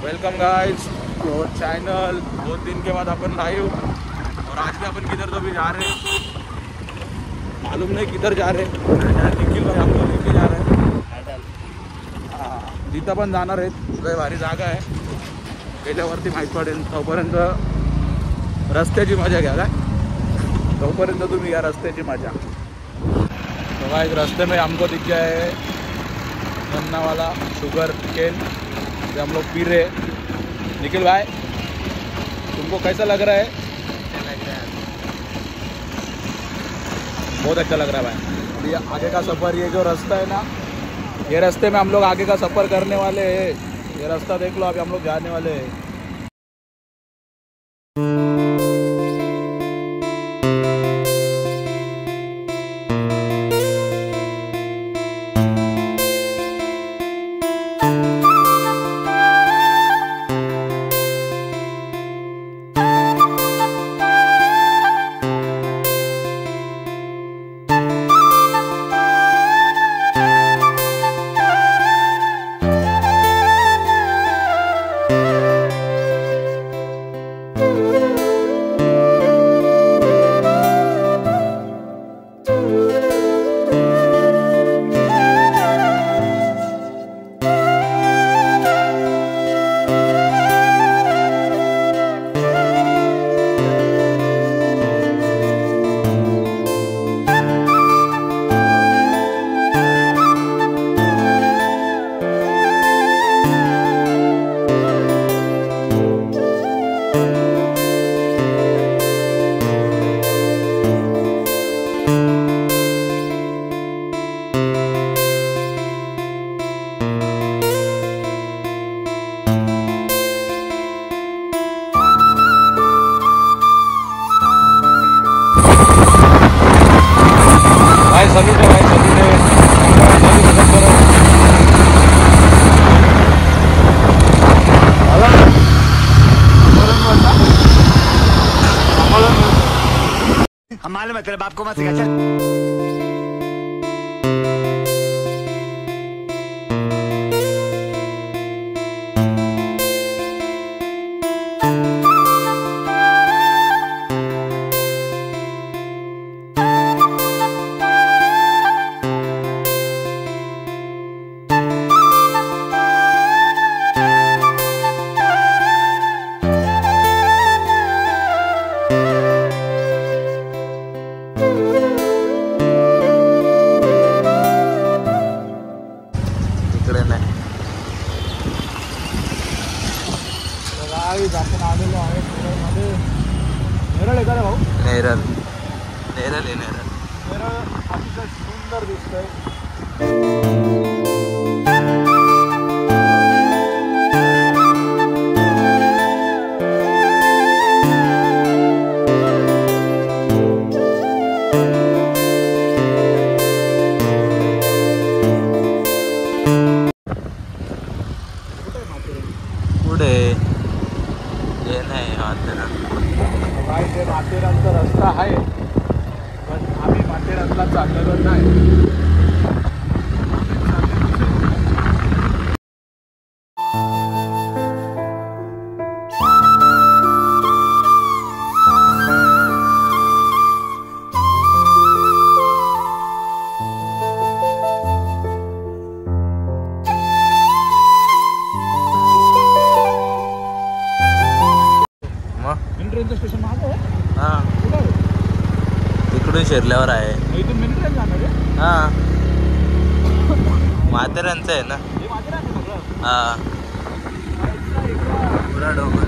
Welcome guys to our channel. 2 दिन के बाद अपन live और आज भी अपन किधर तो भी जा रहे हैं, मालूम नहीं किधर जा रहे हैं। निखिल भाई हम लोग लेके जा रहे हैं। हां जिथं पण जाणार आहेत लय भारी जागा आहे, गेल्यावरती माहीत पडेल। तोपर्यंत रस्त्याची मजा घ्या काय, तोपर्यंत तुम्ही या रस्त्याची मजा। तो गाइस रास्ते में हमको दिख गया है गन्ना वाला शुगर केन, जो हम लोग पी रहे हैं। निखिल भाई तुमको कैसा लग रहा है? बहुत अच्छा लग रहा है भाई। अभी आगे का सफ़र, ये जो रास्ता है ना, ये रास्ते में हम लोग आगे का सफ़र करने वाले हैं। ये रास्ता देख लो, अभी हम लोग जाने वाले हैं। हम मालूम है तेरे बाप को मत सिखा चल। आपण आलेलो आहे नेरळमध्ये। नेरळ आहे का रे भाऊ? नेरळ नेरळ आहे नेरळ। नेरळ अतिशय सुंदर दिसतंय। पुढे हे नाही माथेरान। काय ते माथेरानचा रस्ता आहे, पण आम्ही माथेरानला चाललेलो नाही। ट्रेनचं स्टेशन महाग आहे। हां कुठं आहे? तिकडून शिरल्यावर आहे। इथून मिनी ट्रेन जाणार आहे? हां माथेरानचं आहे ना। हे माथेरान आहे सगळं? हां पुरा डोंगर।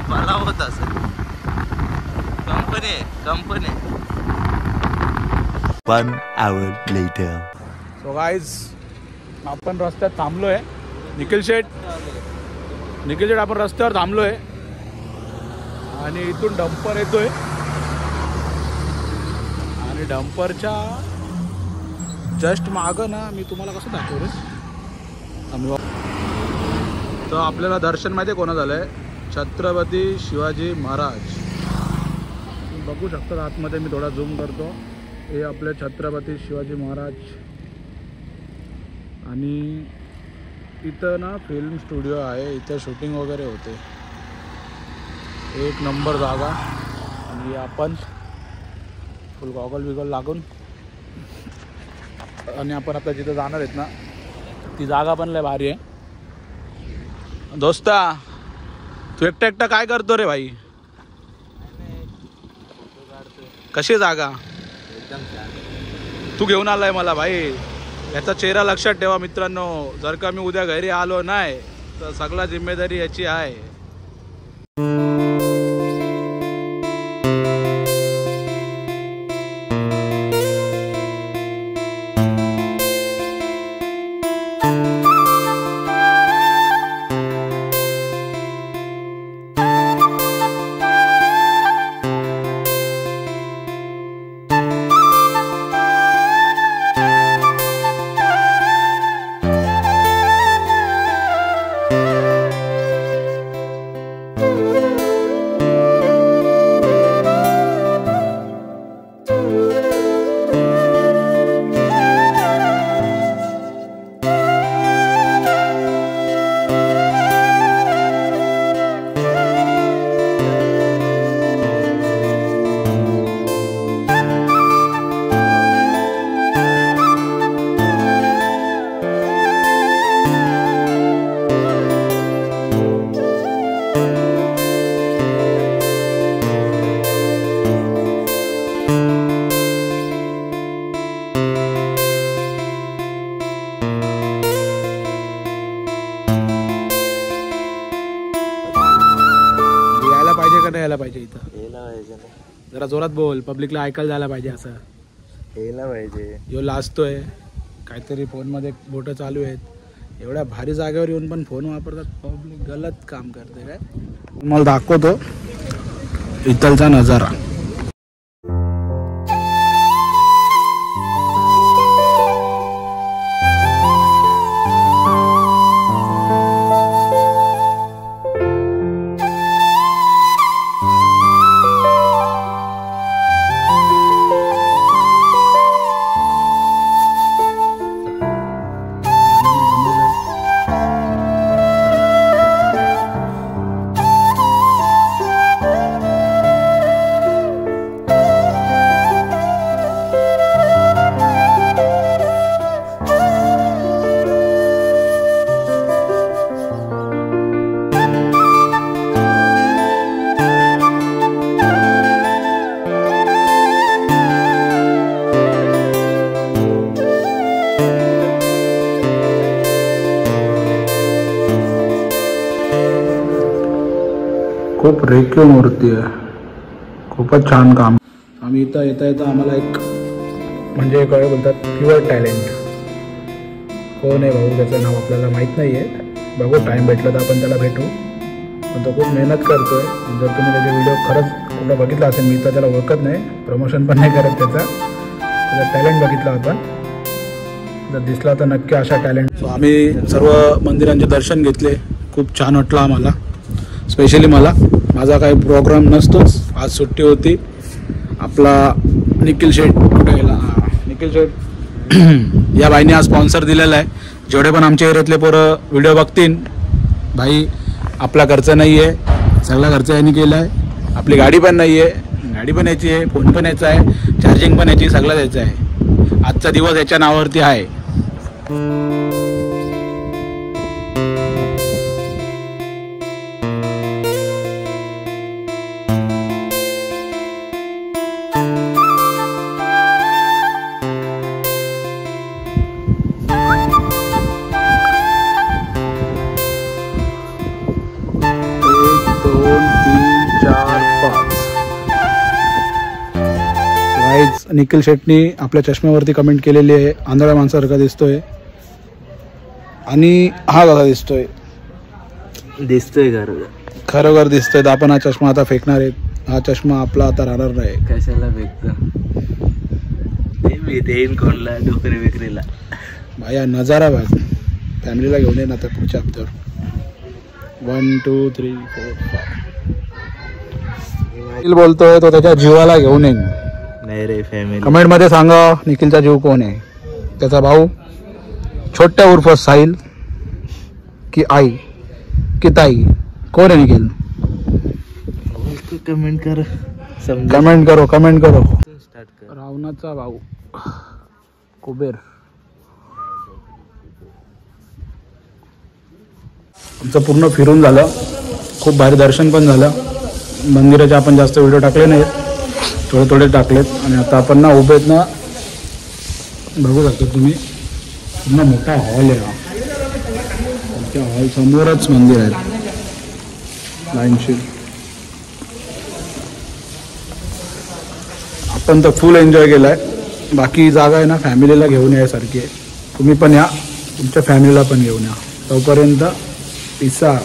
मला होत असेल. Company 1 hour later. So guys आपण रस्त्यात थांबलोय. निखिल शेठ आपण रस्त्यावर थांबलोय आणि इथून डंपर येतोय आणि डंपरच्या जस्ट मागं ना मी तुम्हाला कसं दाखवू रे. तर आपल्याला दर्शन माहिती कोणा झालंय, छत्रपती शिवाजी महाराज. बघू शकता आतमध्ये, मी थोडा झूम करतो. हे आपले छत्रपती शिवाजी महाराज. आणि इथं ना फिल्म स्टुडिओ आहे, इथं शूटिंग वगैरे होते. एक नंबर जागा. आणि आपण फुल गॉगल बिगल लागून आणि आपण आता जिथं जाणार आहेत ना ती जागा पण लय भारी आहे. दोस्ता तू एकटा काय करतो रे भाई? कशी जागा तू घेऊन आलाय मला भाई. याचा चेहरा लक्षात ठेवा मित्रांनो. जर का मी उद्या घरी आलो नाही तर सगळा जिम्मेदारी याची आहे. यायला पाहिजे इथं. जरा जोरात बोल, पब्लिकला ऐकायला जायला पाहिजे. असं यायला पाहिजे. यो लाजतोय काहीतरी फोनमध्ये बोटं चालू आहेत. एवढ्या भारी जागेवर येऊन पण फोन वापरतात. पब्लिक गलत काम करते काय. मला दाखवतो इथलचा नजारा. खूप रेखीव मूर्ती आहे. खूपच छान काम. आम्ही इथं येता आम्हाला एक म्हणजे काय बोलतात प्युअर टॅलेंट. कोण आहे भाऊ त्याचं नाव आपल्याला माहीत नाही आहे. बघू टाईम भेटला तर आपण त्याला भेटू. पण तो खूप मेहनत करतो आहे. जर तुम्ही त्याचे व्हिडिओ खरंच कुठं बघितला असेल, मी तर त्याला ओळखत नाही, प्रमोशन पण नाही करत त्याचा टॅलेंट बघितला आपण. जर दिसला तर नक्की अशा टॅलेंट. सो आम्ही सर्व मंदिरांचे दर्शन घेतले. खूप छान वाटलं आम्हाला. स्पेशली मला, माझा काही प्रोग्राम नसतोच, आज सुट्टी होती. आपला निखिल शेठ कुठे गेला? निखिल शेठ या बाईने आज स्पॉन्सर दिलेला आहे. जेवढे पण आमच्या एरियातले पोरं व्हिडिओ बघतील, भाई आपला खर्च नाही आहे, सगळा खर्च यांनी केला आहे. आपली गाडी पण नाही आहे, गाडी पण यायची आहे, फोन पण यायचा आहे, चार्जिंग पण यायची, सगळं द्यायचं आहे. आजचा दिवस याच्या नावावरती आहे. दोन तीन निखिल शेटनी आपल्या चष्म्यावरती कमेंट केलेली आहे, आंधळ्या माणसासारखा दिसतोय आणि हा कसा दिसतोय. खरोखर दिसतोय. तर आपण हा चष्मा आता फेकणार आहे. हा चष्मा आपला आता राहणार नाही. कशाला फेकतो मी देईन कोणला डोकरी विक्रीला. भाई नजारा बघ. फॅमिलीला घेऊन येईन आता पुढच्या हप्त्यावर. 1 2 3 4 5 निखिल बोलतोय तो त्याच्या जीवाला घेऊन येईन. नाही रे फॅमिली. कमेंट मध्ये सांगा निखिलचा जीव कोण आहे. त्याचा भाऊ छोट्या उर्फ साहिल की आई की ताई कोण आहे निखिल. कमेंट कर. कमेंट करो. स्टार्ट कर. रावणाचा भाऊ कुबेर. आमचं पूर्ण फिरून झालं. खूप भारी दर्शन पण झालं. मंदिराचे आपण जास्त व्हिडिओ टाकले नाहीत, थोडे टाकलेत. आणि आता आपण ना उभे आहेत ना, बघू शकता तुम्ही पूर्ण मोठा हॉल आहे. त्या हॉल समोरच मंदिर आहे लाईनशीर. आपण तर फुल एन्जॉय केलाय. बाकी जागा आहे ना फॅमिलीला घेऊन यायसारखी आहे. तुम्ही पण या, तुमच्या फॅमिलीला पण घेऊन या. तोपर्यंत पिसा.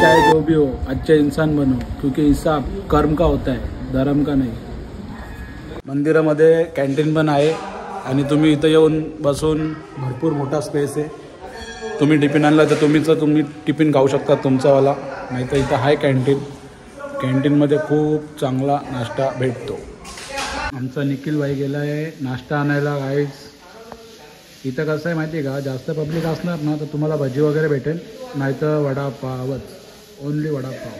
चाहे जो भी हो अच्छे इंसान बनो, क्योंकि हिसाब कर्म का होता है, धर्म का नहीं. मंदिरामध्ये कॅन्टीन पण आहे आणि तुम्ही इथं येऊन बसून भरपूर मोठा स्पेस आहे. तुम्ही टिफिन आणला तर तुम्ही टिफिन खाऊ शकता तुमचावाला. नाही तर इथं आहे कॅन्टीन. कॅन्टीनमध्ये खूप चांगला नाश्ता भेटतो. आमचा निखिल भाई गेला आहे नाश्ता आणायला. गाईज इथं कसं आहे माहिती आहे का, जास्त पब्लिक असणार ना तर तुम्हाला भजी वगैरे भेटेल, नाहीतर वडापावच, ओनली वडापाव.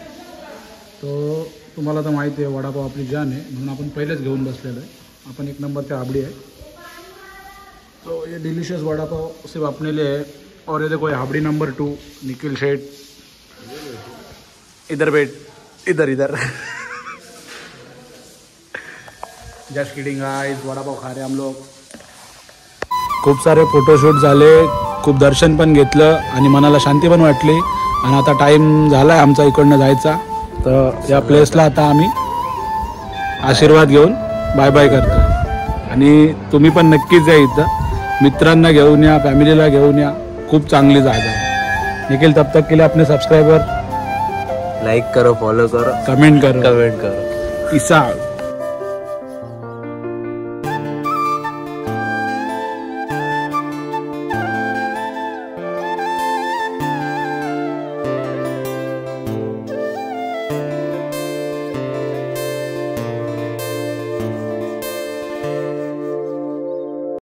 तो तुम्हाला तर माहिती आहे वडापाव आपली जान आहे, म्हणून आपण पहिलेच घेऊन बसलेलो आहे. आपण 1 नंबरचे आबडी आहे. तो ये डिलीशियस वडापाव सिर्फ अपने लिए है. और ये देखो हाबड़ी नंबर 2 निखिल शेठ. इधर बैठ, इधर जस्ट किडिंग गाइस. वडापाव खा रहे हम लोग. खूप सारे फोटोशूट झाले, खूप दर्शन पण घेतलं आणि मनाला शांती पण वाटली. आणि आता टाईम झाला आहे आमचा इकडनं जायचा. तर या प्लेसला आता आम्ही आशीर्वाद घेऊन बाय बाय करतो. आणि तुम्ही पण नक्कीच या इथं. मित्रांना घेऊन या, फॅमिलीला घेऊन या. खूप चांगली जागा आहे. निखिल तब तक के लिए अपने सब्सक्राइबर लाइक करो, फॉलो करो, कमेंट करो. कमेंट करो. Peace out.